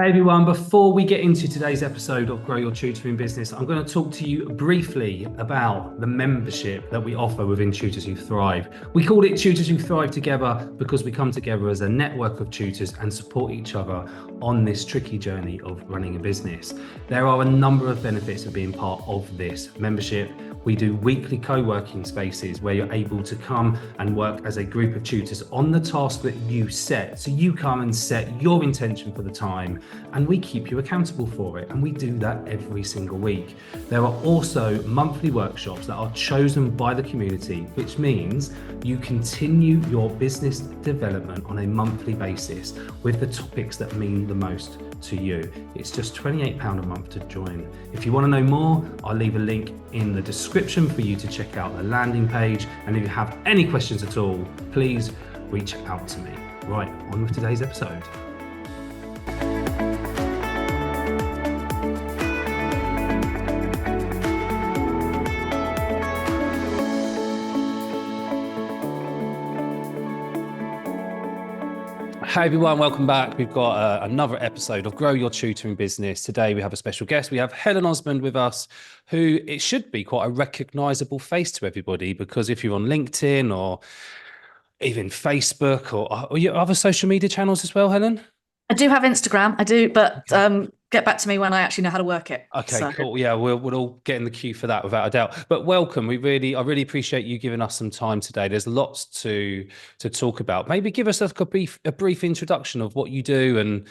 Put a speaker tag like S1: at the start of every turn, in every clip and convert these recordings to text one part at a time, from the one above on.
S1: Hey everyone, before we get into today's episode of Grow Your Tutoring Business, I'm going to talk to you briefly about the membership that we offer within Tutors Who Thrive. We called it Tutors Who Thrive Together because we come together as a network of tutors and support each other on this tricky journey of running a business. There are a number of benefits of being part of this membership. We do weekly co-working spaces where you're able to come and work as a group of tutors on the task that you set. So you come and set your intention for the time and we keep you accountable for it. And we do that every single week. There are also monthly workshops that are chosen by the community, which means you continue your business development on a monthly basis with the topics that mean the most to you. It's just £28 a month to join. If you want to know more, I'll leave a link in the description for you to check out the landing page. And if you have any questions at all, please reach out to me. Right, on with today's episode. Hey everyone, welcome back. We've got another episode of Grow Your Tutoring Business. Today we have a special guest. We have Helen Osmond with us, who it should be quite a recognizable face to everybody, because if you're on LinkedIn or even Facebook or your other social media channels as well, Helen?
S2: I do have Instagram, I do, but get back to me when I actually know how to work it.
S1: Okay, cool. Yeah, we'll all get in the queue for that without a doubt. But welcome. I really appreciate you giving us some time today. There's lots to talk about. Maybe give us a brief introduction of what you do and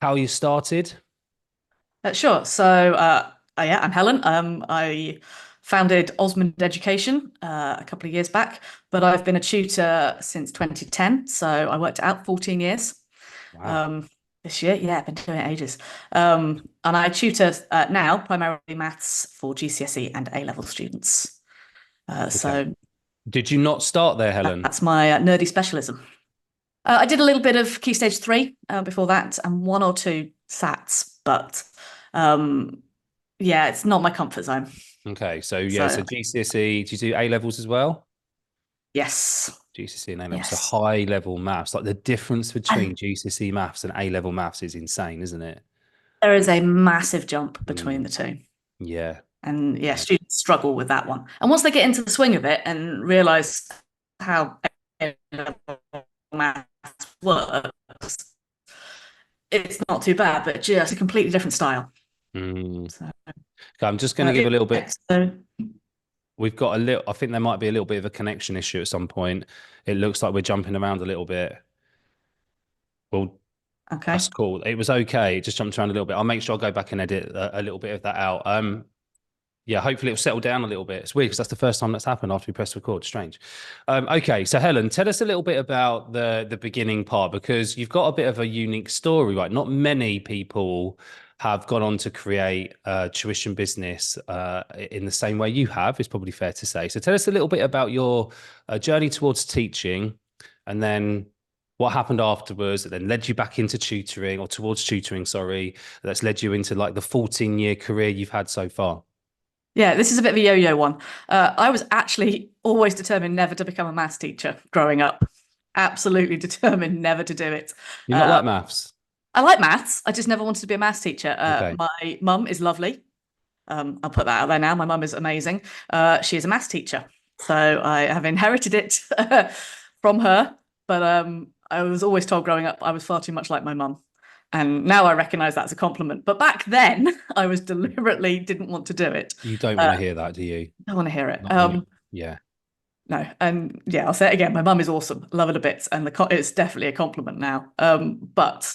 S1: how you started.
S2: Sure. So yeah, I'm Helen. I founded Osmond Education a couple of years back, but I've been a tutor since 2010. So I worked out 14 years.
S1: Wow.
S2: This year, yeah, I've been doing it ages. And I tutor now primarily maths for GCSE and A-level students.
S1: Okay.
S2: So
S1: did you not start there, Helen?
S2: That's my nerdy specialism. I did a little bit of Key Stage 3 before that and 1 or 2 SATs, but yeah, it's not my comfort zone.
S1: Okay, so GCSE, do you do A-levels as well?
S2: Yes.
S1: GCSE and A-level,
S2: Yes.
S1: so high-level maths. Like the difference between GCSE maths and A-level maths is insane, isn't it?
S2: There is a massive jump between the two.
S1: Yeah.
S2: And yeah, students struggle with that one. And once they get into the swing of it and realize how maths works, it's not too bad, but just a completely different style.
S1: So, okay, I'm just going to give a little bit. We've got a little, I think there might be a little bit of a connection issue at some point. It looks like we're jumping around a little bit. Well, okay, that's cool. It was okay. It just jumped around a little bit. I'll make sure I'll go back and edit a little bit of that out. Yeah, hopefully it'll settle down a little bit. It's weird because that's the first time that's happened after we press record. Strange. Okay, so Helen, tell us a little bit about the beginning part, because you've got a bit of a unique story, right? Not many people have gone on to create a tuition business in the same way you have, is probably fair to say. So tell us a little bit about your journey towards teaching, and then what happened afterwards that then led you back into tutoring, or towards tutoring, sorry, that's led you into like the 14-year career you've had so far.
S2: Yeah, this is a bit of a yo-yo one. I was actually always determined never to become a maths teacher growing up. Absolutely determined never to do it.
S1: You not like maths?
S2: I like maths. I just never wanted to be a maths teacher.
S1: Okay.
S2: My mum is lovely. I'll put that out there now. My mum is amazing. She is a maths teacher. So I have inherited it from her. But I was always told growing up I was far too much like my mum. And now I recognise that's a compliment. But back then, I was deliberately didn't want to do it.
S1: You don't want to hear that, do you?
S2: I want to hear it.
S1: Yeah.
S2: No, and yeah, I'll say it again. My mum is awesome. Love it a bit. And it's definitely a compliment now. But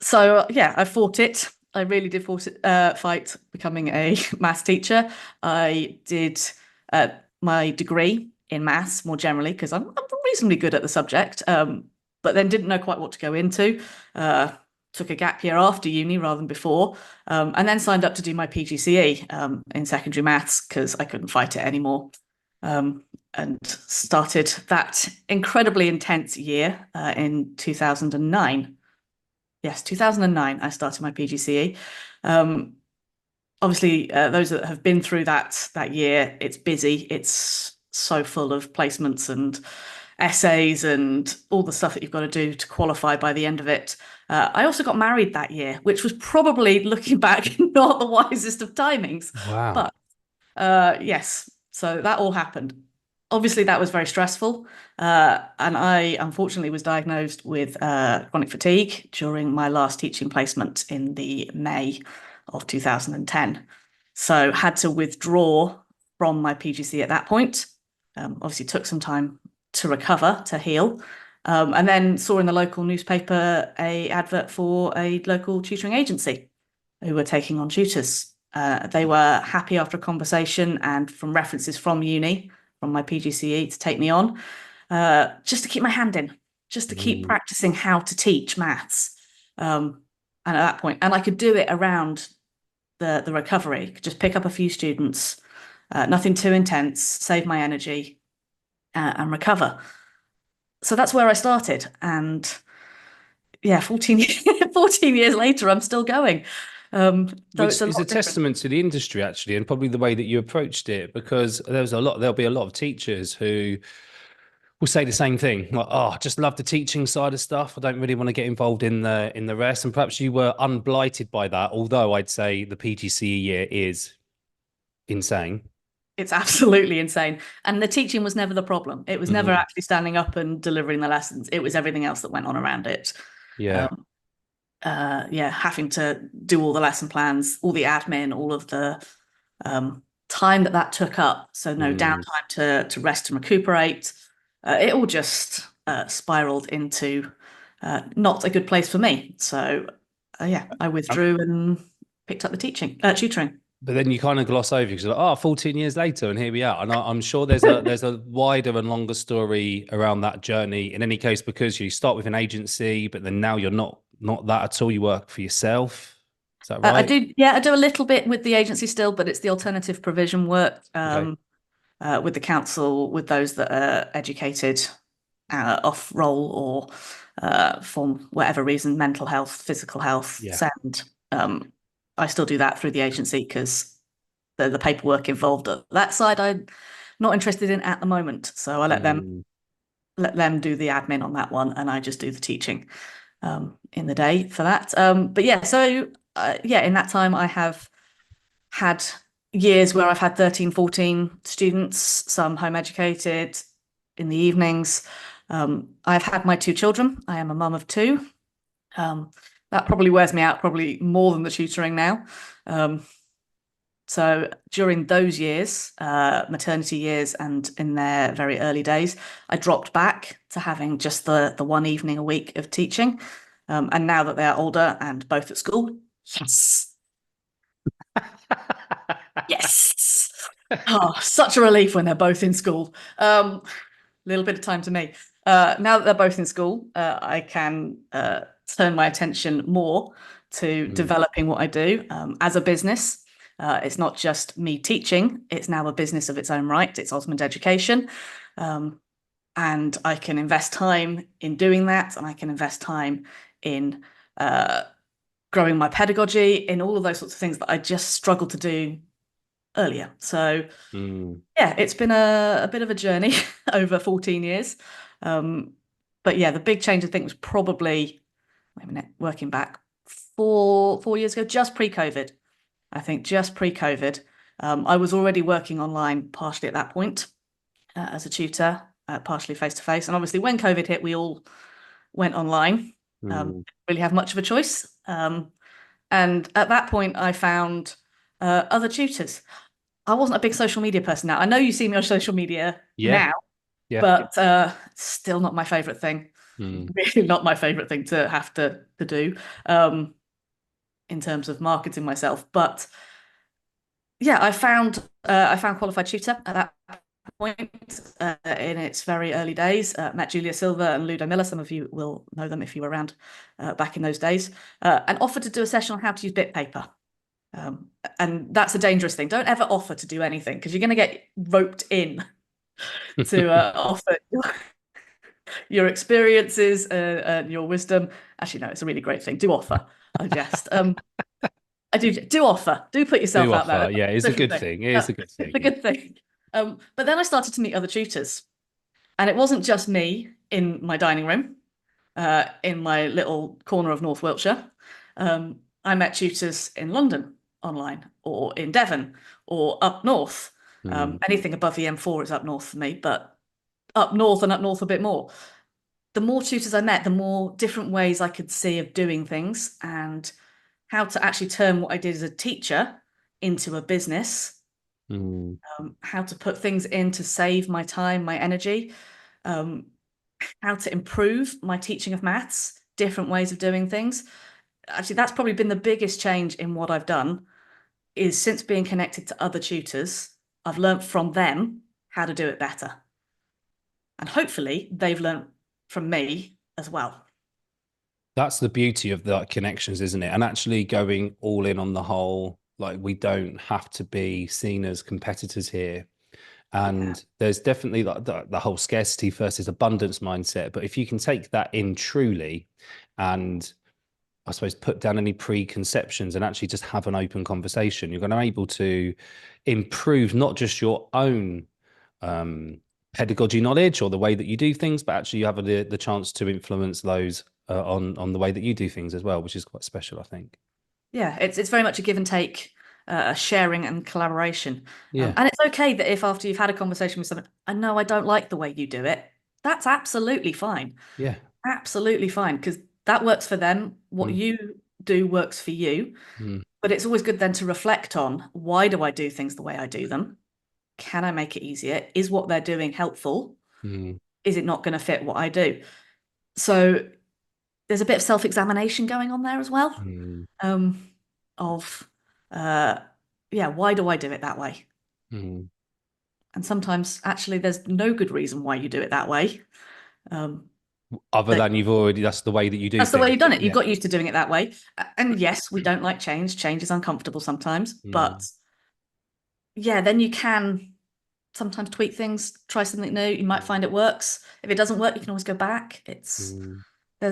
S2: so, yeah, I fought it. I really did fight becoming a maths teacher. I did my degree in maths more generally because I'm reasonably good at the subject, but then didn't know quite what to go into. Took a gap year after uni rather than before, and then signed up to do my PGCE in secondary maths because I couldn't fight it anymore, and started that incredibly intense year in 2009. Yes, 2009, I started my PGCE. Obviously, those that have been through that year, it's busy. It's so full of placements and essays and all the stuff that you've got to do to qualify by the end of it. I also got married that year, which was probably, looking back, not the wisest of timings.
S1: Wow.
S2: But yes, so that all happened. Obviously, that was very stressful. And I unfortunately was diagnosed with chronic fatigue during my last teaching placement in the May of 2010. So had to withdraw from my PGC at that point. Obviously took some time to recover, to heal. And then saw in the local newspaper a advert for a local tutoring agency who were taking on tutors. They were happy after a conversation and from references from uni, from my PGCE, to take me on, just to keep my hand in, just to keep practicing how to teach maths. And at that point, and I could do it around the recovery, could just pick up a few students, nothing too intense, save my energy, and recover. So that's where I started. And yeah, 14 years later, I'm still going.
S1: Which is a testament to the industry, actually, and probably the way that you approached it, because there'll be a lot of teachers who will say the same thing, like, oh, I just love the teaching side of stuff. I don't really want to get involved in the rest. And perhaps you were unblighted by that, although I'd say the PGCE year is insane.
S2: It's absolutely insane. And the teaching was never the problem. It was never actually standing up and delivering the lessons. It was everything else that went on around it.
S1: Yeah.
S2: Yeah, having to do all the lesson plans, all the admin, all of the time that took up. So no downtime to rest and recuperate. It all just spiraled into not a good place for me. So yeah, I withdrew and picked up the tutoring.
S1: But then you kind of gloss over because, like, 14 years later, and here we are. And I'm sure there's a wider and longer story around that journey. In any case, because you start with an agency, but then now you're not that at all. You work for yourself. Is that right?
S2: I do a little bit with the agency still, but it's the alternative provision work with the council, with those that are educated off role or for whatever reason, mental health, physical health, SEND. I still do that through the agency because the paperwork involved at that side I'm not interested in at the moment. So I let them do the admin on that one, and I just do the teaching in the day for that. But yeah, so in that time I have had years where I've had 13, 14 students, some home educated in the evenings. I've had my 2 children. I am a mum of 2. That probably wears me out, probably more than the tutoring now. So during those years, maternity years and in their very early days, I dropped back to having just the one evening a week of teaching. And now that they're older and both at school, yes. Yes. Oh, such a relief when they're both in school. Little bit of time to me. Now that they're both in school, I can turn my attention more to developing what I do as a business. It's not just me teaching, it's now a business of its own right. It's Osmond Education. And I can invest time in doing that, and I can invest time in growing my pedagogy, in all of those sorts of things that I just struggled to do earlier. So yeah, it's been a bit of a journey over 14 years. But yeah, the big change I think was probably, wait a minute, working back 4 years ago, just pre-COVID. I think just pre-COVID. I was already working online partially at that point as a tutor, partially face-to-face. And obviously when COVID hit, we all went online. Didn't really have much of a choice. And at that point, I found other tutors. I wasn't a big social media person now. I know you see me on social media now, but still not my favorite thing. Really not my favorite thing to have to do in terms of marketing myself. But yeah, I found qualified tutor at that point in its very early days. Met Julia Silver and Ludo Miller. Some of you will know them if you were around back in those days, and offered to do a session on how to use bit paper. And that's a dangerous thing. Don't ever offer to do anything because you're going to get roped in to offer your experiences and your wisdom. Actually, no, it's a really great thing. Do offer. I just I do offer. Do put yourself out there.
S1: Yeah, it's a good thing. It is a good thing.
S2: It's a good thing. But then I started to meet other tutors, and it wasn't just me in my dining room. in my little corner of North Wiltshire. I met tutors in London online, or in Devon, or up north. Anything above the M4 is up north for me, but up north and up north a bit more. The more tutors I met, the more different ways I could see of doing things and how to actually turn what I did as a teacher into a business, how to put things in to save my time, my energy, how to improve my teaching of maths, different ways of doing things. Actually, that's probably been the biggest change in what I've done, is since being connected to other tutors, I've learned from them how to do it better. And hopefully they've learned from me as well.
S3: That's the beauty of the connections, isn't it? And actually going all in on the whole, like we don't have to be seen as competitors here. And there's definitely like the whole scarcity versus abundance mindset. But if you can take that in truly and I suppose put down any preconceptions and actually just have an open conversation, you're going to be able to improve not just your own pedagogy knowledge or the way that you do things, but actually you have the chance to influence those on the way that you do things as well, which is quite special, I think.
S2: Yeah, it's very much a give and take, a sharing and collaboration.
S3: Yeah.
S2: And it's okay that if after you've had a conversation with someone, I know I don't like the way you do it, that's absolutely fine.
S3: Yeah.
S2: Absolutely fine, because that works for them. What you do works for you. But it's always good then to reflect on, why do I do things the way I do them? Can I make it easier? Is what they're doing helpful? Is it not going to fit what I do? So there's a bit of self-examination going on there as well. Why do I do it that way? And sometimes actually there's no good reason why you do it that way.
S3: Other than that's the way that you do
S2: that's
S3: things.
S2: The way you've done it. You've got used to doing it that way. And yes, we don't like change. Change is uncomfortable sometimes, but yeah, then you can sometimes tweak things, try something new. You might find it works. If it doesn't work, you can always go back. It's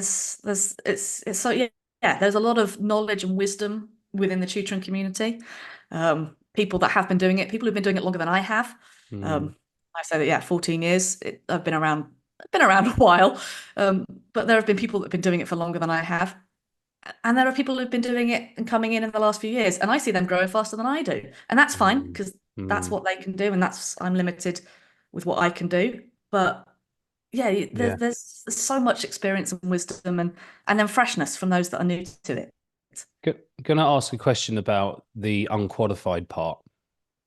S2: so yeah, there's a lot of knowledge and wisdom within the tutoring community. People that have been doing it, people who've been doing it longer than I have. I say that, yeah, 14 years. I've been around a while, but there have been people that have been doing it for longer than I have. And there are people who've been doing it and coming in the last few years, and I see them growing faster than I do. And that's fine, because that's what they can do, and I'm limited with what I can do. But yeah, there's so much experience and wisdom and then freshness from those that are new to it.
S3: Going to ask a question about the unqualified part,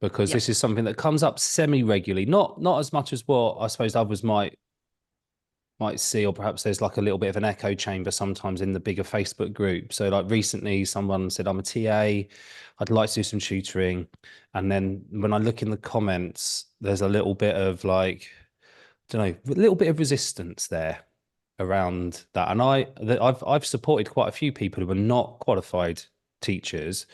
S3: because this is something that comes up semi-regularly, not as much as what I suppose others might see, or perhaps there's like a little bit of an echo chamber sometimes in the bigger Facebook group. So like recently someone said, I'm a TA, I'd like to do some tutoring. And then when I look in the comments, there's a little bit of like, I don't know, a little bit of resistance there around that. And I've supported quite a few people who are not qualified teachers,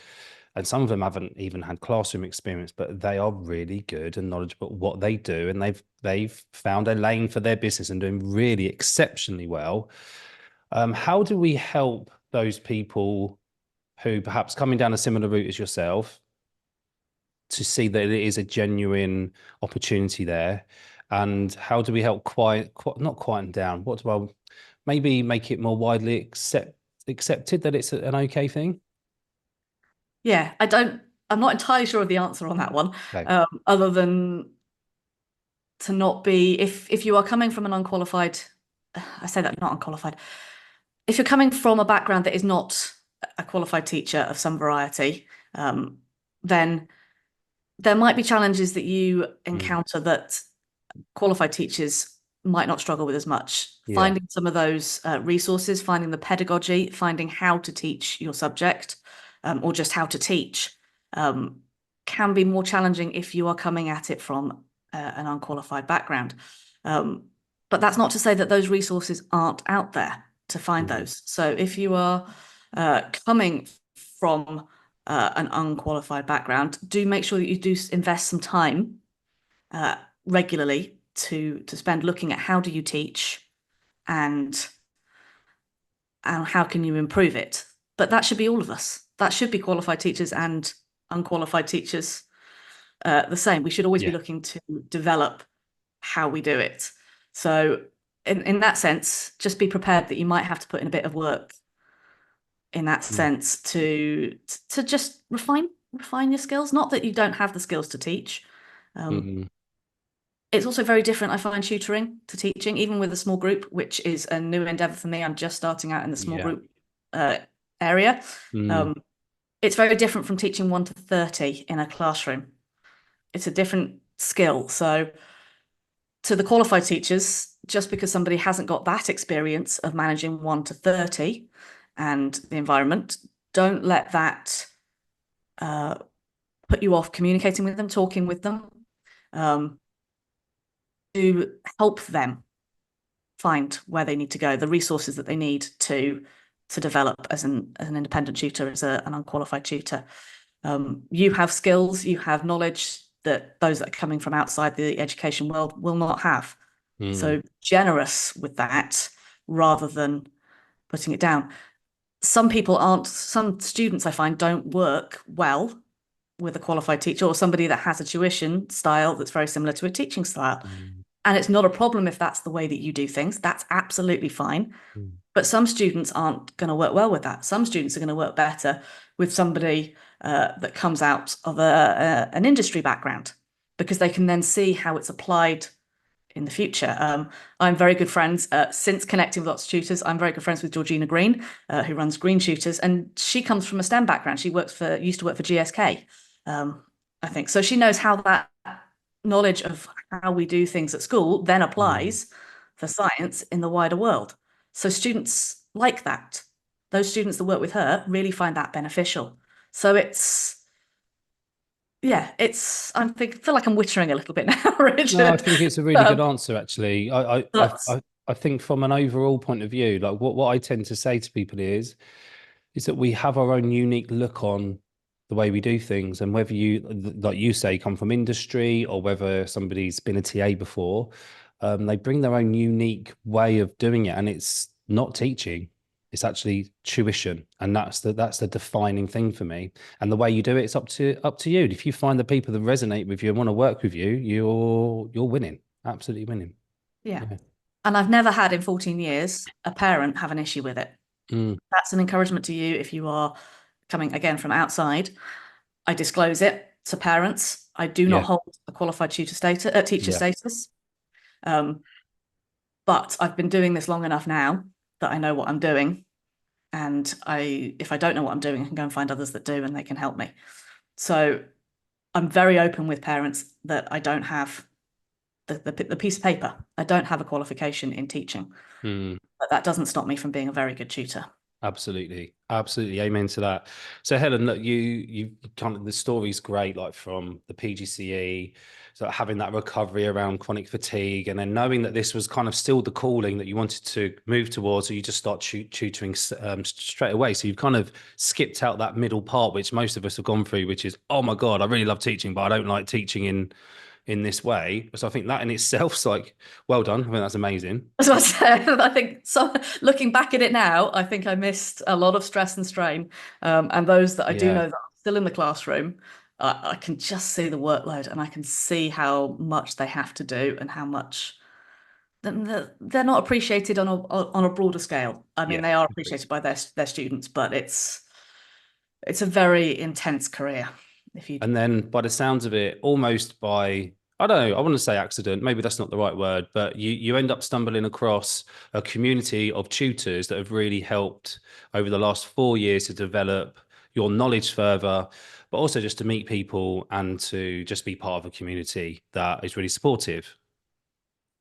S3: and some of them haven't even had classroom experience, but they are really good and knowledgeable at what they do, and they've found a lane for their business and doing really exceptionally well. How do we help those people who perhaps coming down a similar route as yourself to see that it is a genuine opportunity there? And how do we help not quieten down? What do I maybe make it more widely accepted that it's an okay thing?
S2: Yeah, I'm not entirely sure of the answer on that one.
S3: Okay.
S2: Other than to not be, if you are coming from an unqualified, I say that not unqualified, if you're coming from a background that is not a qualified teacher of some variety, then there might be challenges that you encounter that qualified teachers might not struggle with as much. Finding some of those resources, finding the pedagogy, finding how to teach your subject, or just how to teach, can be more challenging if you are coming at it from an unqualified background. But that's not to say that those resources aren't out there to find those. So if you are coming from an unqualified background, do make sure that you do invest some time regularly to spend looking at how do you teach and how can you improve it. But that should be all of us. That should be qualified teachers and unqualified teachers the same. We should always be looking to develop how we do it. So in that sense, just be prepared that you might have to put in a bit of work in that sense to just refine your skills. Not that you don't have the skills to teach. It's also very different, I find, tutoring to teaching, even with a small group, which is a new endeavor for me. I'm just starting out in the small group area. It's very different from teaching 1 to 30 in a classroom. It's a different skill. So to the qualified teachers, just because somebody hasn't got that experience of managing 1 to 30 and the environment, don't let that put you off communicating with them, talking with them, to help them find where they need to go, the resources that they need to develop as an independent tutor, as an unqualified tutor. You have skills, you have knowledge that those that are coming from outside the education world will not have. So generous with that rather than putting it down. Some students I find don't work well with a qualified teacher or somebody that has a tuition style that's very similar to a teaching style. And it's not a problem if that's the way that you do things. That's absolutely fine. But some students aren't going to work well with that. Some students are going to work better with somebody that comes out of an industry background, because they can then see how it's applied in the future. I'm very good friends, since connecting with lots of tutors, I'm very good friends with Georgina Green, who runs Green Tutors, and she comes from a STEM background. She used to work for GSK, I think. So she knows how that knowledge of how we do things at school then applies for science in the wider world. So students like that. Those students that work with her really find that beneficial. So I feel like I'm wittering a little bit now, Richard.
S3: No, I think it's a really good answer, actually. I think from an overall point of view, like what I tend to say to people is that we have our own unique look on the way we do things, and whether you, like you say, come from industry or whether somebody's been a TA before, they bring their own unique way of doing it, and it's not teaching. It's actually tuition, and that's the defining thing for me. And the way you do it, it's up to you. If you find the people that resonate with you and want to work with you, you're winning, absolutely winning.
S2: Yeah. And I've never had in 14 years a parent have an issue with it. That's an encouragement to you if you are coming again from outside. I disclose it to parents. I do not hold a qualified teacher status. But I've been doing this long enough now that I know what I'm doing. And if I don't know what I'm doing, I can go and find others that do, and they can help me. So I'm very open with parents that I don't have the piece of paper. I don't have a qualification in teaching, but that doesn't stop me from being a very good tutor.
S3: Absolutely. Amen to that. So Helen, look, you kind of, the story's great, like from the PGCE, so having that recovery around chronic fatigue, and then knowing that this was kind of still the calling that you wanted to move towards, so you just start tutoring straight away. So you've kind of skipped out that middle part, which most of us have gone through, which is, oh my God, I really love teaching, but I don't like teaching in this way. So I think that in itself is like, well done. I think that's amazing.
S2: As I said, I think so. Looking back at it now, I think I missed a lot of stress and strain. And those that I do know that are still in the classroom, I can just see the workload, and I can see how much they have to do and how much they're not appreciated on a broader scale. I mean, they are appreciated by their students, but it's a very intense career.
S3: And then by the sounds of it, almost by, I don't know, I want to say accident, maybe that's not the right word, but you end up stumbling across a community of tutors that have really helped over the last 4 years to develop your knowledge further, but also just to meet people and to just be part of a community that is really supportive.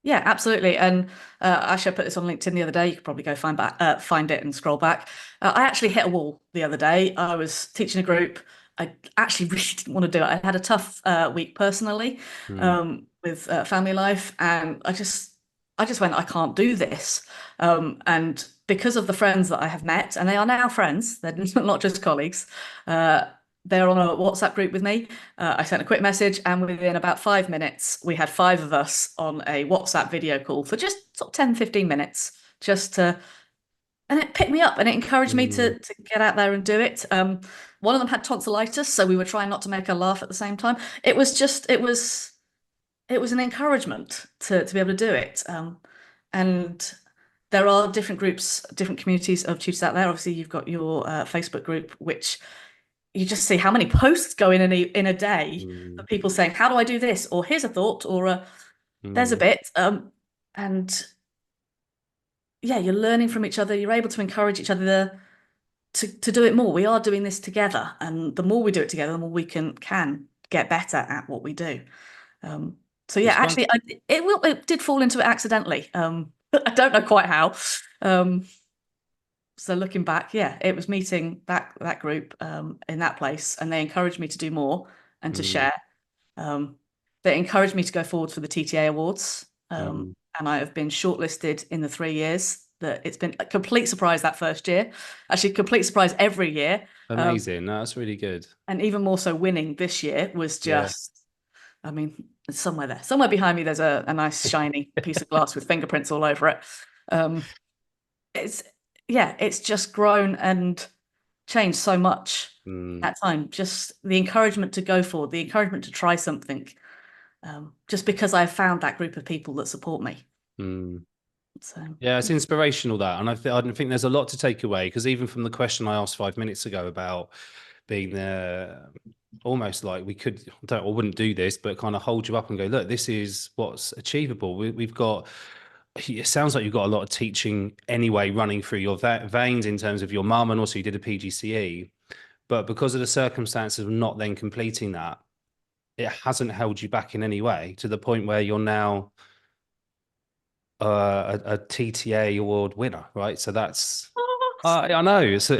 S2: Yeah, absolutely. And actually, I put this on LinkedIn the other day. You could probably go find it and scroll back. I actually hit a wall the other day. I was teaching a group. I actually really didn't want to do it. I had a tough week personally with family life, and I just went, I can't do this. And because of the friends that I have met, and they are now friends, they're not just colleagues, they're on a WhatsApp group with me. I sent a quick message, and within about 5 minutes, we had 5 of us on a WhatsApp video call for just sort of 10, 15 minutes, and it picked me up and it encouraged me to get out there and do it. One of them had tonsillitis, so we were trying not to make her laugh at the same time. It was an encouragement to be able to do it. And there are different groups, different communities of tutors out there. Obviously, you've got your Facebook group, which you just see how many posts go in a day of people saying, how do I do this? Or here's a thought, or there's a bit. And yeah, you're learning from each other. You're able to encourage each other to do it more. We are doing this together. And the more we do it together, the more we can get better at what we do. So yeah, actually, it did fall into it accidentally. I don't know quite how. So looking back, yeah, it was meeting that group in that place, and they encouraged me to do more and to share. They encouraged me to go forward for the TTA awards, and I have been shortlisted in the 3 years. That it's been a complete surprise that first year, actually complete surprise every year.
S3: Amazing, that's really good.
S2: And even more so, winning this year was just, I mean, it's somewhere there, somewhere behind me. There's a nice shiny piece of glass with fingerprints all over it. It's just grown and changed so much that time. Just the encouragement to go forward, the encouragement to try something, just because I've found that group of people that support me. So
S3: yeah, it's inspirational, that, and I think there's a lot to take away, because even from the question I asked 5 minutes ago about being there, almost like I wouldn't do this, but kind of hold you up and go, look, this is what's achievable. We've got. It sounds like you've got a lot of teaching anyway running through your veins in terms of your mum, and also you did a PGCE, but because of the circumstances of not then completing that, it hasn't held you back in any way, to the point where you're now a TTA award winner, right? So that's I know it's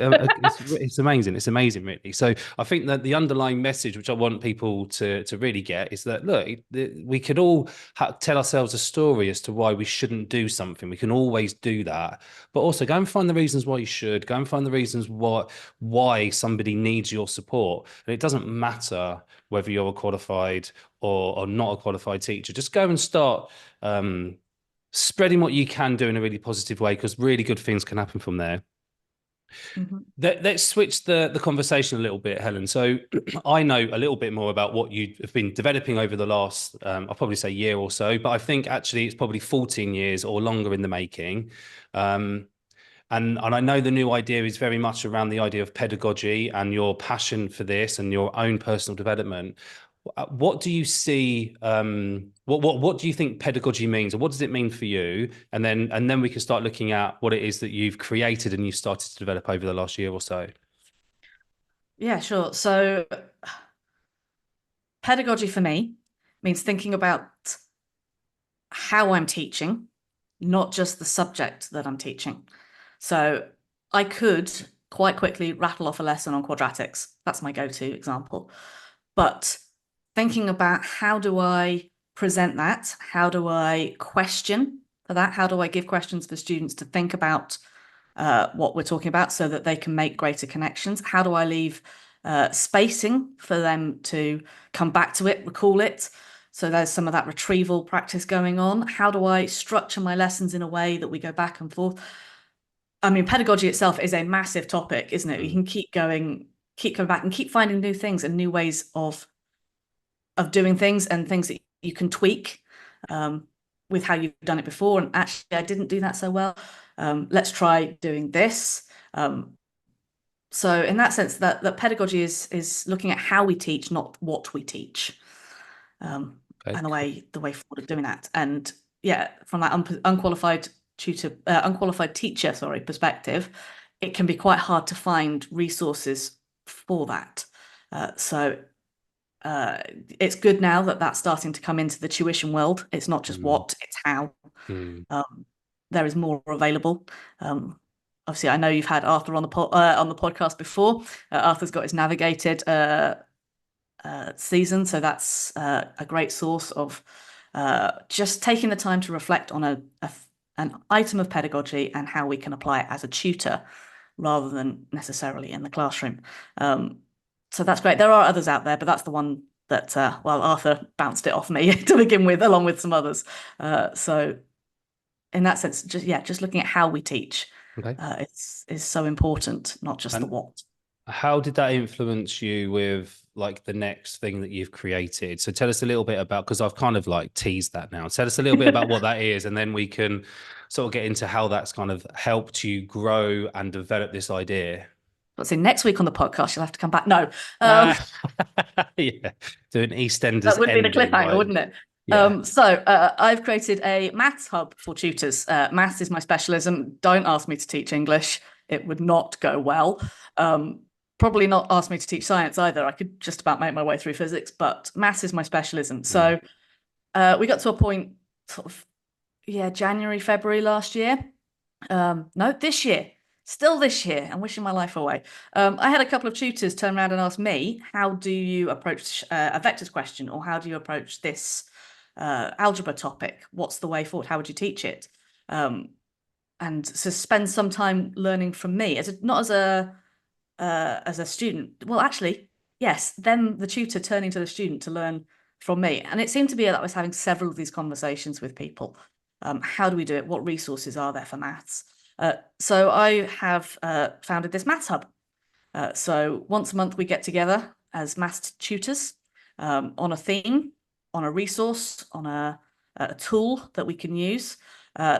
S3: amazing. It's amazing, really. So I think that the underlying message, which I want people to really get, is that, look, we could all tell ourselves a story as to why we shouldn't do something. We can always do that, but also go and find the reasons why you should. Go and find the reasons why somebody needs your support. And it doesn't matter whether you're a qualified or not a qualified teacher. Just go and start spreading what you can do in a really positive way, because really good things can happen from there. Let's switch the conversation a little bit, Helen. So I know a little bit more about what you have been developing over the last, I'll probably say year or so, but I think actually it's probably 14 years or longer in the making. And I know the new idea is very much around the idea of pedagogy and your passion for this and your own personal development. What do you see? What do you think pedagogy means, or what does it mean for you? And then we can start looking at what it is that you've created and you've started to develop over the last year or so.
S2: Yeah, sure. So pedagogy for me means thinking about how I'm teaching, not just the subject that I'm teaching. So I could quite quickly rattle off a lesson on quadratics. That's my go-to example. But thinking about, how do I present that? How do I question for that? How do I give questions for students to think about what we're talking about so that they can make greater connections? How do I leave spacing for them to come back to it, recall it? So there's some of that retrieval practice going on. How do I structure my lessons in a way that we go back and forth? I mean, pedagogy itself is a massive topic, isn't it? You can keep coming back and keep finding new things and new ways of doing things, and things that you can tweak with how you've done it before. And actually, I didn't do that so well. Let's try doing this. So in that sense, that pedagogy is looking at how we teach, not what we teach, and the way forward of doing that. And yeah, from that unqualified teacher, perspective, it can be quite hard to find resources for that. So it's good now that that's starting to come into the tuition world. It's not just what, it's how. There is more available. Obviously, I know you've had Arthur on the podcast before. Arthur's got his Navigated season, so that's a great source of just taking the time to reflect on an item of pedagogy and how we can apply it as a tutor rather than necessarily in the classroom. So that's great. There are others out there, but that's the one that, Arthur bounced it off me to begin with, along with some others. So in that sense, just looking at how we teach is so important, not just the what.
S3: How did that influence you with like the next thing that you've created? So tell us a little bit about, because I've kind of like teased that now. Tell us a little bit about what that is, and then we can sort of get into how that's kind of helped you grow and develop this idea.
S2: Let's see, next week on the podcast, you'll have to come back. No,
S3: Yeah, do an EastEnders
S2: that would be the
S3: ending,
S2: cliffhanger,
S3: right?
S2: wouldn't it?
S3: Yeah.
S2: I've created a maths hub for tutors. Maths is my specialism. Don't ask me to teach English. It would not go well. Probably not ask me to teach science either. I could just about make my way through physics, but maths is my specialism. So we got to a point sort of, January, February last year. No, this year. Still this year. I'm wishing my life away. I had a couple of tutors turn around and ask me, how do you approach a vectors question, or how do you approach this algebra topic? What's the way forward? How would you teach it? And so spend some time learning from me, not as a student. Well, actually, yes, then the tutor turning to the student to learn from me. And it seemed to be that I was having several of these conversations with people. How do we do it? What resources are there for maths? So I have founded this maths hub. So once a month we get together as maths tutors on a theme, on a resource, on a tool that we can use,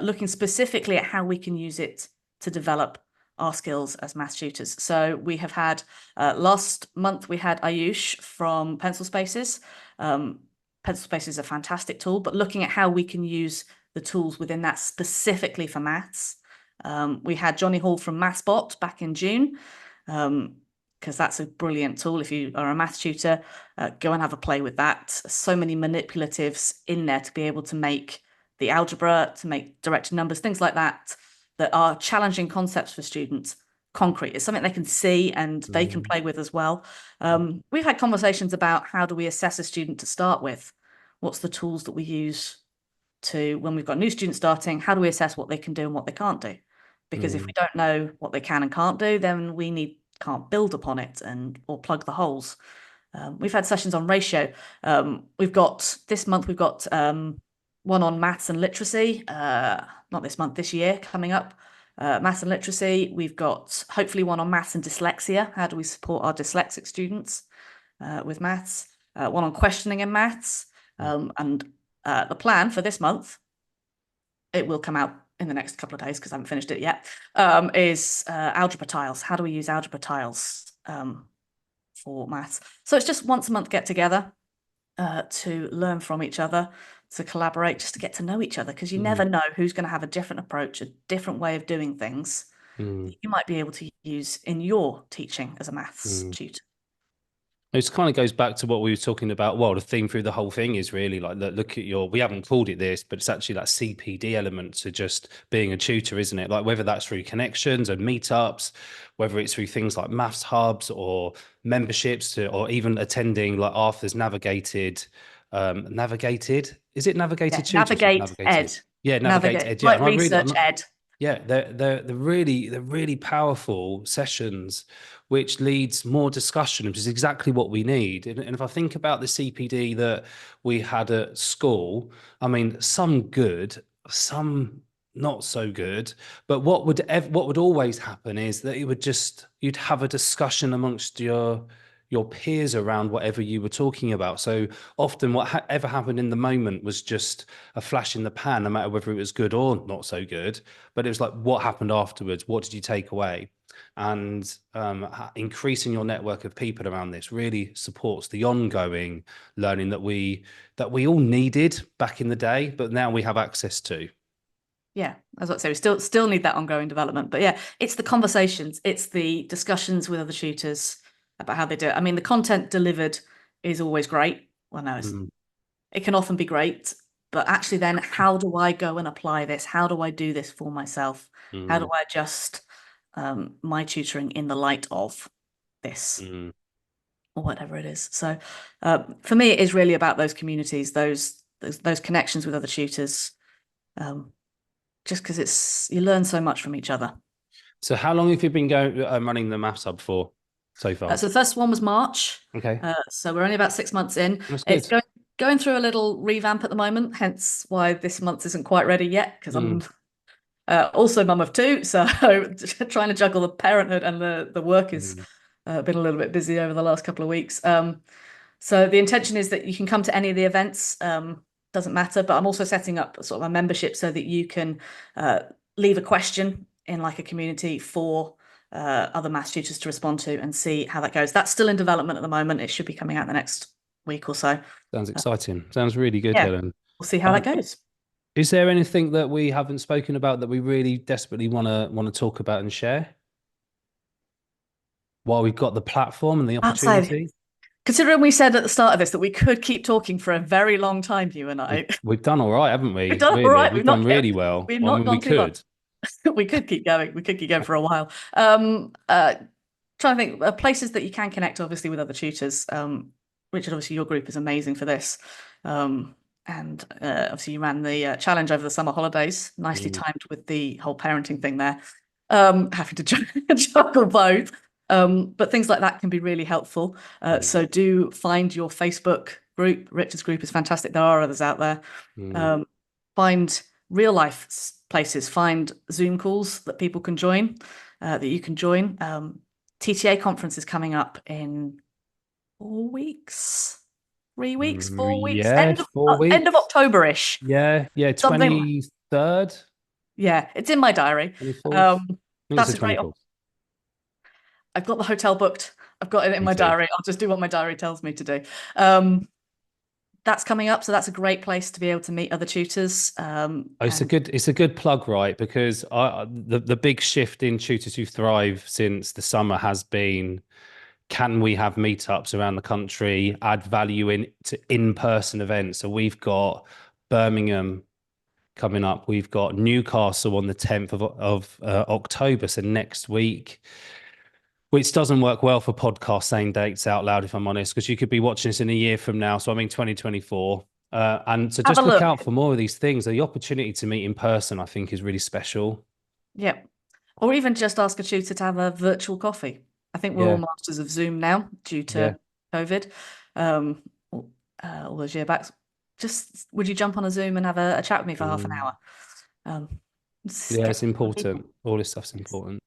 S2: looking specifically at how we can use it to develop our skills as maths tutors. So we have had, last month we had Ayush from Pencil Spaces. Pencil Spaces is a fantastic tool, but looking at how we can use the tools within that specifically for maths. We had Johnny Hall from MathsBot back in June, because that's a brilliant tool. If you are a maths tutor, go and have a play with that. So many manipulatives in there to be able to make the algebra, to make directed numbers, things like that, that are challenging concepts for students concrete. It's something they can see and they can play with as well. We've had conversations about how do we assess a student to start with? What's the tools that we use to, when we've got new students starting, how do we assess what they can do and what they can't do? Because if we don't know what they can and can't do, then can't build upon it or plug the holes. We've had sessions on ratio. This month we've got one on maths and literacy. Not this month, this year coming up. Maths and literacy. We've got hopefully one on maths and dyslexia. How do we support our dyslexic students with maths? One on questioning in maths. And the plan for this month, it will come out in the next couple of days because I haven't finished it yet, is algebra tiles. How do we use algebra tiles for maths? So it's just once a month get together to learn from each other, to collaborate, just to get to know each other, because you never know who's going to have a different approach, a different way of doing things that you might be able to use in your teaching as a maths tutor.
S3: It kind of goes back to what we were talking about. Well, the theme through the whole thing is really like, look at we haven't called it this, but it's actually that CPD element to just being a tutor, isn't it? Like whether that's through connections and meetups, whether it's through things like maths hubs or memberships, or even attending like Arthur's navigated, is it navigated tutors?
S2: Navigate Ed.
S3: Yeah, Navigate Ed. Yeah,
S2: like research Ed.
S3: Yeah, they're really powerful sessions, which leads more discussion, which is exactly what we need. And if I think about the CPD that we had at school, I mean, some good, some not so good. But what would always happen is that you'd have a discussion amongst your peers around whatever you were talking about. So often whatever happened in the moment was just a flash in the pan, no matter whether it was good or not so good. But it was like, what happened afterwards? What did you take away? And increasing your network of people around this really supports the ongoing learning that we all needed back in the day, but now we have access to.
S2: Yeah, as I say, we still need that ongoing development. But yeah, it's the conversations, it's the discussions with other tutors about how they do it. I mean, the content delivered is always great. Well, no, it can often be great, but actually then how do I go and apply this? How do I do this for myself? How do I adjust my tutoring in the light of this or whatever it is? So for me, it is really about those communities, those connections with other tutors, just because you learn so much from each other. So
S3: how long have you been running the Maths Hub for? So far.
S2: So the first one was March.
S3: Okay.
S2: So we're only about 6 months in. It's going through a little revamp at the moment, hence why this month isn't quite ready yet, because I'm also mum of two. So trying to juggle the parenthood and the work is been a little bit busy over the last couple of weeks. So the intention is that you can come to any of the events, doesn't matter, but I'm also setting up sort of a membership so that you can leave a question in like a community for other maths tutors to respond to and see how that goes. That's still in development at the moment. It should be coming out the next week or so.
S3: Sounds exciting. Sounds really good,
S2: Yeah.
S3: Helen.
S2: We'll see how that goes.
S3: Is there anything that we haven't spoken about that we really desperately want to talk about and share? While we've got the platform and the opportunity.
S2: Considering we said at the start of this that we could keep talking for a very long time, you and I.
S3: We've done all right, haven't we?
S2: We've done
S3: really?
S2: all right.
S3: We've done really well.
S2: We've not gone too much. We could keep going. We could keep going for a while. Trying to think places that you can connect, obviously, with other tutors. Richard, obviously, your group is amazing for this. And obviously, you ran the challenge over the summer holidays, nicely timed with the whole parenting thing there. Having to juggle both. But things like that can be really helpful. So do find your Facebook group. Richard's group is fantastic. There are others out there. Find real life places. Find Zoom calls that people can join, that you can join. TTA conference is coming up in 4 weeks. 3 weeks, 4 weeks.
S3: Yeah, 4 weeks.
S2: End of October-ish.
S3: Yeah, 23rd.
S2: Yeah, it's in my diary.
S3: 24th.
S2: That's a great. I've got the hotel booked. I've got it in my diary. I'll just do what my diary tells me to do. That's coming up, so that's a great place to be able to meet other tutors.
S3: It's a good plug, right? Because the big shift in Tutors Who Thrive since the summer has been, can we have meetups around the country, add value to in-person events? So we've got Birmingham coming up. We've got Newcastle on the 10th of October, so next week. Which doesn't work well for podcasts saying dates out loud, if I'm honest, because you could be watching this in a year from now. So I mean 2024. And so just look out for more of these things. The opportunity to meet in person, I think, is really special.
S2: Yeah. Or even just ask a tutor to have a virtual coffee. I think we're all masters of Zoom now due to COVID. All those years back. Just would you jump on a Zoom and have a chat with me for half an hour?
S3: It's important. All this stuff's important.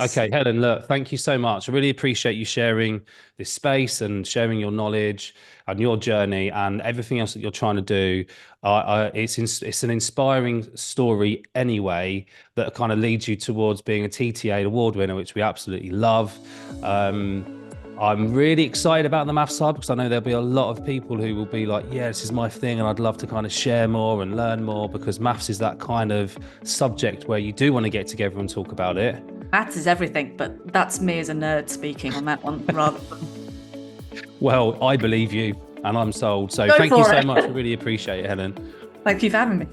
S3: Okay, Helen, look, thank you so much. I really appreciate you sharing this space and sharing your knowledge and your journey and everything else that you're trying to do. It's an inspiring story anyway that kind of leads you towards being a TTA award winner, which we absolutely love. I'm really excited about the Maths Hub because I know there'll be a lot of people who will be like, yeah, this is my thing and I'd love to kind of share more and learn more, because maths is that kind of subject where you do want to get together and talk about it.
S2: Maths is everything, but that's me as a nerd speaking on that one rather than...
S3: Well, I believe you and I'm sold. So thank you so much. I really appreciate it, Helen.
S2: Thank you for having me.